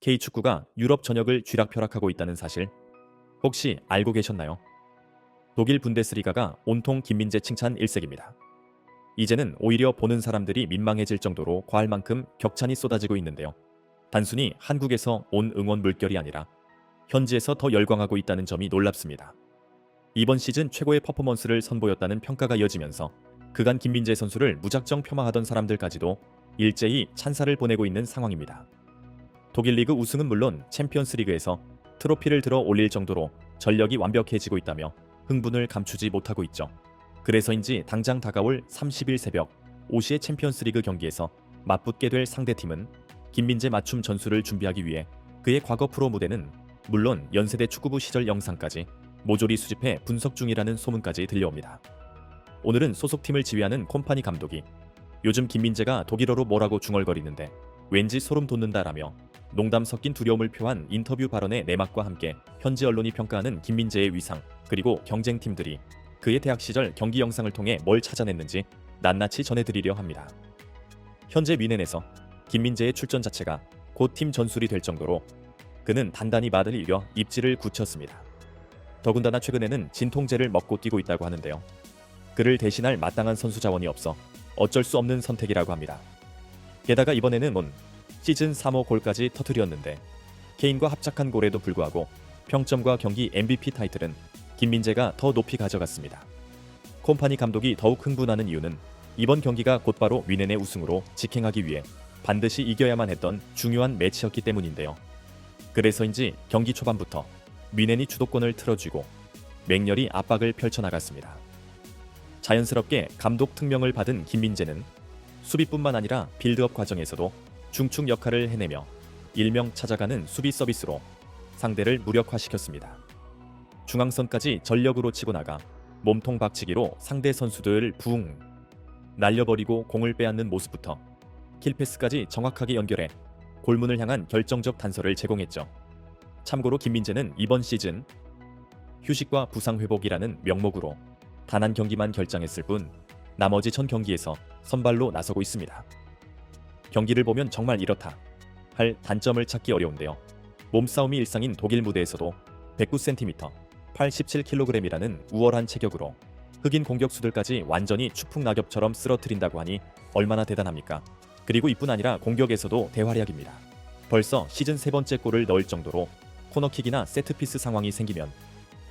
K축구가 유럽 전역을 쥐락펴락하고 있다는 사실 혹시 알고 계셨나요? 독일 분데스리가가 온통 김민재 칭찬 일색입니다. 이제는 오히려 보는 사람들이 민망해질 정도로 과할 만큼 격찬이 쏟아지고 있는데요. 단순히 한국에서 온 응원 물결이 아니라 현지에서 더 열광하고 있다는 점이 놀랍습니다. 이번 시즌 최고의 퍼포먼스를 선보였다는 평가가 이어지면서 그간 김민재 선수를 무작정 폄하하던 사람들까지도 일제히 찬사를 보내고 있는 상황입니다. 독일 리그 우승은 물론 챔피언스 리그에서 트로피를 들어 올릴 정도로 전력이 완벽해지고 있다며 흥분을 감추지 못하고 있죠. 그래서인지 당장 다가올 30일 새벽 5시의 챔피언스 리그 경기에서 맞붙게 될 상대팀은 김민재 맞춤 전술을 준비하기 위해 그의 과거 프로 무대는 물론 연세대 축구부 시절 영상까지 모조리 수집해 분석 중이라는 소문까지 들려옵니다. 오늘은 소속팀을 지휘하는 콤파니 감독이 요즘 김민재가 독일어로 뭐라고 중얼거리는데 왠지 소름 돋는다라며 농담 섞인 두려움을 표한 인터뷰 발언의 내막과 함께 현지 언론이 평가하는 김민재의 위상, 그리고 경쟁팀들이 그의 대학 시절 경기 영상을 통해 뭘 찾아냈는지 낱낱이 전해드리려 합니다. 현재 뮌헨에서 김민재의 출전 자체가 곧 팀 전술이 될 정도로 그는 단단히 말을 이겨 입지를 굳혔습니다. 더군다나 최근에는 진통제를 먹고 뛰고 있다고 하는데요. 그를 대신할 마땅한 선수 자원이 없어 어쩔 수 없는 선택이라고 합니다. 게다가 이번에는 시즌 3호 골까지 터뜨렸는데 케인과 합작한 골에도 불구하고 평점과 경기 MVP 타이틀은 김민재가 더 높이 가져갔습니다. 콤파니 감독이 더욱 흥분하는 이유는 이번 경기가 곧바로 뮌헨의 우승으로 직행하기 위해 반드시 이겨야만 했던 중요한 매치였기 때문인데요. 그래서인지 경기 초반부터 뮌헨이 주도권을 틀어쥐고 맹렬히 압박을 펼쳐나갔습니다. 자연스럽게 감독 특명을 받은 김민재는 수비뿐만 아니라 빌드업 과정에서도 중축 역할을 해내며 일명 찾아가는 수비 서비스로 상대를 무력화시켰습니다. 중앙선까지 전력으로 치고 나가 몸통 박치기로 상대 선수들을 붕 날려버리고 공을 빼앗는 모습부터 킬패스까지 정확하게 연결해 골문을 향한 결정적 단서를 제공했죠. 참고로 김민재는 이번 시즌 휴식과 부상 회복이라는 명목으로 단 한 경기만 결장했을 뿐 나머지 전 경기에서 선발로 나서고 있습니다. 경기를 보면 정말 이렇다 할 단점을 찾기 어려운데요. 몸싸움이 일상인 독일 무대에서도 109cm, 87kg이라는 우월한 체격으로 흑인 공격수들까지 완전히 추풍낙엽처럼 쓰러뜨린다고 하니 얼마나 대단합니까? 그리고 이뿐 아니라 공격에서도 대활약입니다. 벌써 시즌 3번째 골을 넣을 정도로 코너킥이나 세트피스 상황이 생기면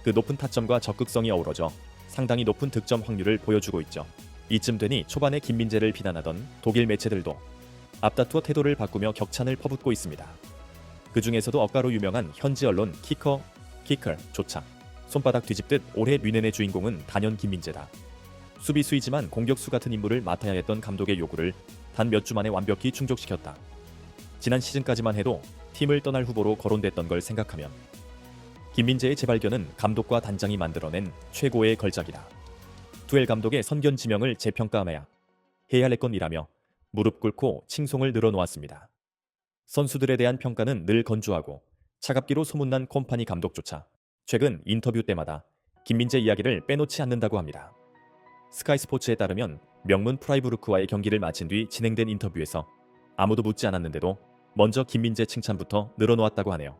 그 높은 타점과 적극성이 어우러져 상당히 높은 득점 확률을 보여주고 있죠. 이쯤 되니 초반에 김민재를 비난하던 독일 매체들도 앞다투어 태도를 바꾸며 격찬을 퍼붓고 있습니다. 그 중에서도 억가로 유명한 현지 언론 키커조차 손바닥 뒤집듯 올해 뮌헨의 주인공은 단연 김민재다. 수비수이지만 공격수 같은 임무를 맡아야 했던 감독의 요구를 단 몇 주 만에 완벽히 충족시켰다. 지난 시즌까지만 해도 팀을 떠날 후보로 거론됐던 걸 생각하면 김민재의 재발견은 감독과 단장이 만들어낸 최고의 걸작이다. 투엘 감독의 선견 지명을 재평가하여야 해야 할 건이라며 무릎 꿇고 칭송을 늘어놓았습니다. 선수들에 대한 평가는 늘 건조하고 차갑기로 소문난 콤파니 감독조차 최근 인터뷰 때마다 김민재 이야기를 빼놓지 않는다고 합니다. 스카이 스포츠에 따르면 명문 프라이부르크와의 경기를 마친 뒤 진행된 인터뷰에서 아무도 묻지 않았는데도 먼저 김민재 칭찬부터 늘어놓았다고 하네요.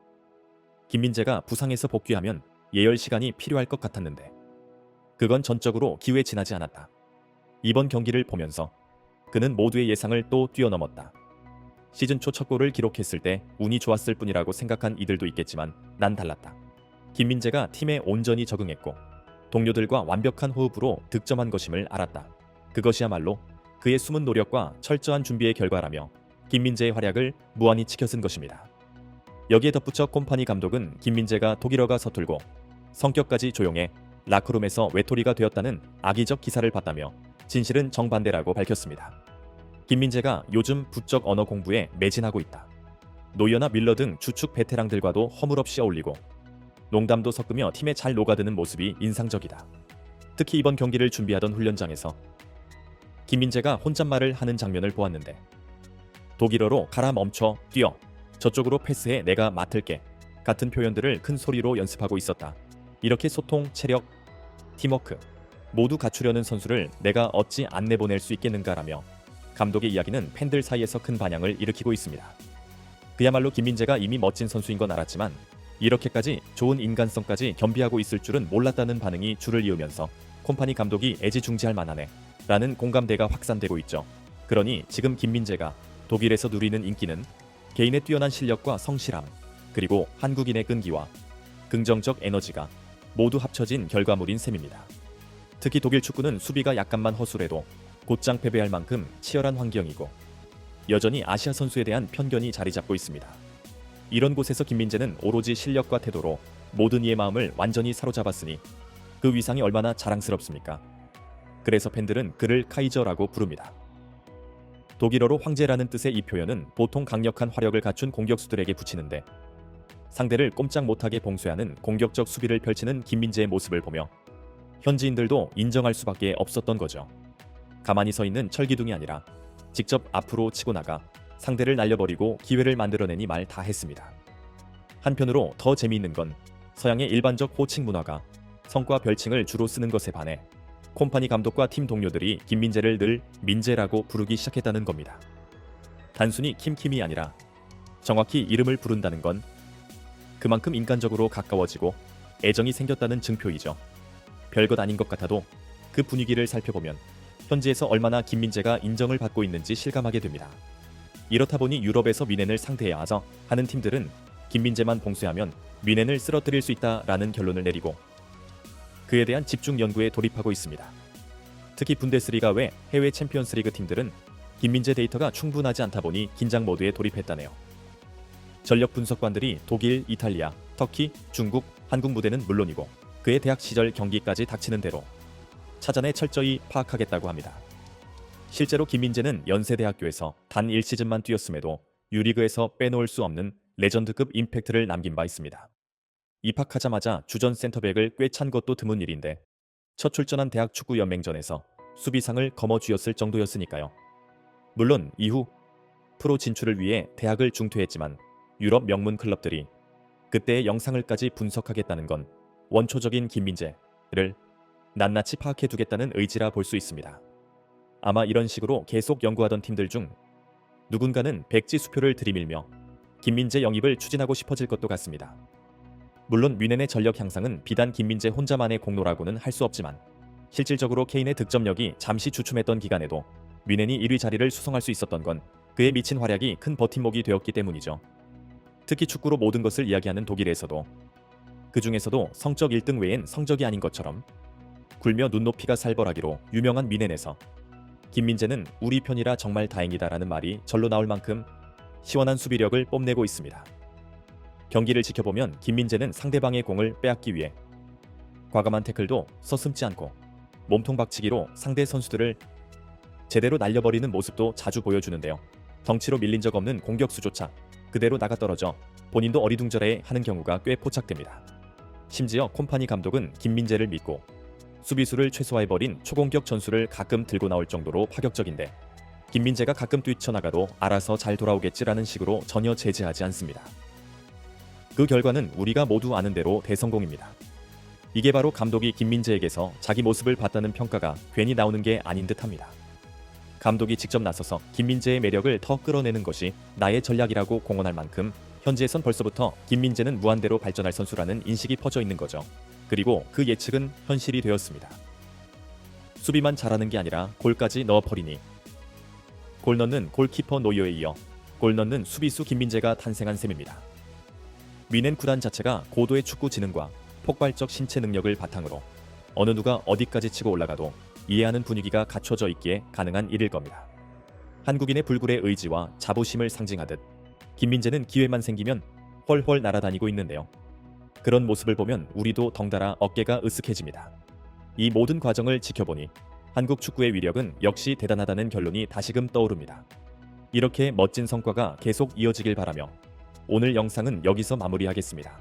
김민재가 부상에서 복귀하면 예열 시간이 필요할 것 같았는데 그건 전적으로 기회 지나지 않았다. 이번 경기를 보면서 그는 모두의 예상을 또 뛰어넘었다. 시즌 초 첫 골을 기록했을 때 운이 좋았을 뿐이라고 생각한 이들도 있겠지만 난 달랐다. 김민재가 팀에 온전히 적응했고 동료들과 완벽한 호흡으로 득점한 것임을 알았다. 그것이야말로 그의 숨은 노력과 철저한 준비의 결과라며 김민재의 활약을 무한히 치켜쓴 것입니다. 여기에 덧붙여 콤파니 감독은 김민재가 독일어가 서툴고 성격까지 조용해 라커룸에서 외톨이가 되었다는 악의적 기사를 봤다며 진실은 정반대라고 밝혔습니다. 김민재가 요즘 부쩍 언어 공부에 매진하고 있다. 노이어나 밀러 등 주축 베테랑들과도 허물없이 어울리고 농담도 섞으며 팀에 잘 녹아드는 모습이 인상적이다. 특히 이번 경기를 준비하던 훈련장에서 김민재가 혼잣말을 하는 장면을 보았는데 독일어로 가라 멈춰 뛰어 저쪽으로 패스해 내가 맡을게 같은 표현들을 큰 소리로 연습하고 있었다. 이렇게 소통, 체력, 팀워크 모두 갖추려는 선수를 내가 어찌 안 내보낼 수 있겠는가라며 감독의 이야기는 팬들 사이에서 큰 반향을 일으키고 있습니다. 그야말로 김민재가 이미 멋진 선수인 건 알았지만 이렇게까지 좋은 인간성까지 겸비하고 있을 줄은 몰랐다는 반응이 줄을 이으면서 콤파니 감독이 애지중지할 만하네 라는 공감대가 확산되고 있죠. 그러니 지금 김민재가 독일에서 누리는 인기는 개인의 뛰어난 실력과 성실함, 그리고 한국인의 끈기와 긍정적 에너지가 모두 합쳐진 결과물인 셈입니다. 특히 독일 축구는 수비가 약간만 허술해도 곧장 패배할 만큼 치열한 환경이고 여전히 아시아 선수에 대한 편견이 자리 잡고 있습니다. 이런 곳에서 김민재는 오로지 실력과 태도로 모든 이의 마음을 완전히 사로잡았으니 그 위상이 얼마나 자랑스럽습니까? 그래서 팬들은 그를 카이저라고 부릅니다. 독일어로 황제라는 뜻의 이 표현은 보통 강력한 화력을 갖춘 공격수들에게 붙이는데 상대를 꼼짝 못하게 봉쇄하는 공격적 수비를 펼치는 김민재의 모습을 보며 현지인들도 인정할 수밖에 없었던 거죠. 가만히 서 있는 철기둥이 아니라 직접 앞으로 치고 나가 상대를 날려버리고 기회를 만들어내니 말 다 했습니다. 한편으로 더 재미있는 건 서양의 일반적 호칭 문화가 성과 별칭을 주로 쓰는 것에 반해 콤파니 감독과 팀 동료들이 김민재를 늘 민재라고 부르기 시작했다는 겁니다. 단순히 킴킴이 아니라 정확히 이름을 부른다는 건 그만큼 인간적으로 가까워지고 애정이 생겼다는 증표이죠. 별것 아닌 것 같아도 그 분위기를 살펴보면 현지에서 얼마나 김민재가 인정을 받고 있는지 실감하게 됩니다. 이렇다 보니 유럽에서 뮌헨을 상대해야 하는 팀들은 김민재만 봉쇄하면 뮌헨을 쓰러뜨릴 수 있다라는 결론을 내리고 그에 대한 집중 연구에 돌입하고 있습니다. 특히 분데스리가 외 해외 챔피언스리그 팀들은 김민재 데이터가 충분하지 않다 보니 긴장 모드에 돌입했다네요. 전력 분석관들이 독일, 이탈리아, 터키, 중국, 한국 무대는 물론이고 그의 대학 시절 경기까지 닥치는 대로 찾아내 철저히 파악하겠다고 합니다. 실제로 김민재는 연세대학교에서 단 1시즌만 뛰었음에도 유리그에서 빼놓을 수 없는 레전드급 임팩트를 남긴 바 있습니다. 입학하자마자 주전 센터백을 꿰찬 것도 드문 일인데 첫 출전한 대학 축구 연맹전에서 수비상을 거머쥐었을 정도였으니까요. 물론 이후 프로 진출을 위해 대학을 중퇴했지만 유럽 명문 클럽들이 그때의 영상을까지 분석하겠다는 건 원초적인 김민재를 낱낱이 파악해두겠다는 의지라 볼 수 있습니다. 아마 이런 식으로 계속 연구하던 팀들 중 누군가는 백지수표를 들이밀며 김민재 영입을 추진하고 싶어질 것도 같습니다. 물론 뮌헨의 전력 향상은 비단 김민재 혼자만의 공로라고는 할 수 없지만 실질적으로 케인의 득점력이 잠시 주춤했던 기간에도 뮌헨이 1위 자리를 수성할 수 있었던 건 그의 미친 활약이 큰 버팀목이 되었기 때문이죠. 특히 축구로 모든 것을 이야기하는 독일에서도 그 중에서도 성적 1등 외엔 성적이 아닌 것처럼 굴며 눈높이가 살벌하기로 유명한 뮌헨에서 김민재는 우리 편이라 정말 다행이다라는 말이 절로 나올 만큼 시원한 수비력을 뽐내고 있습니다. 경기를 지켜보면 김민재는 상대방의 공을 빼앗기 위해 과감한 태클도 서슴지 않고 몸통 박치기로 상대 선수들을 제대로 날려버리는 모습도 자주 보여주는데요. 덩치로 밀린 적 없는 공격수조차 그대로 나가떨어져 본인도 어리둥절해 하는 경우가 꽤 포착됩니다. 심지어 콤파니 감독은 김민재를 믿고 수비수를 최소화해버린 초공격 전술을 가끔 들고 나올 정도로 파격적인데 김민재가 가끔 뛰쳐나가도 알아서 잘 돌아오겠지라는 식으로 전혀 제재하지 않습니다. 그 결과는 우리가 모두 아는 대로 대성공입니다. 이게 바로 감독이 김민재에게서 자기 모습을 봤다는 평가가 괜히 나오는 게 아닌 듯합니다. 감독이 직접 나서서 김민재의 매력을 더 끌어내는 것이 나의 전략이라고 공언할 만큼 현지에선 벌써부터 김민재는 무한대로 발전할 선수라는 인식이 퍼져 있는 거죠. 그리고 그 예측은 현실이 되었습니다. 수비만 잘하는 게 아니라 골까지 넣어버리니 골 넣는 골키퍼 노이어에 이어 골 넣는 수비수 김민재가 탄생한 셈입니다. 뮌헨 구단 자체가 고도의 축구 지능과 폭발적 신체 능력을 바탕으로 어느 누가 어디까지 치고 올라가도 이해하는 분위기가 갖춰져 있기에 가능한 일일 겁니다. 한국인의 불굴의 의지와 자부심을 상징하듯 김민재는 기회만 생기면 훨훨 날아다니고 있는데요. 그런 모습을 보면 우리도 덩달아 어깨가 으쓱해집니다. 이 모든 과정을 지켜보니 한국 축구의 위력은 역시 대단하다는 결론이 다시금 떠오릅니다. 이렇게 멋진 성과가 계속 이어지길 바라며 오늘 영상은 여기서 마무리하겠습니다.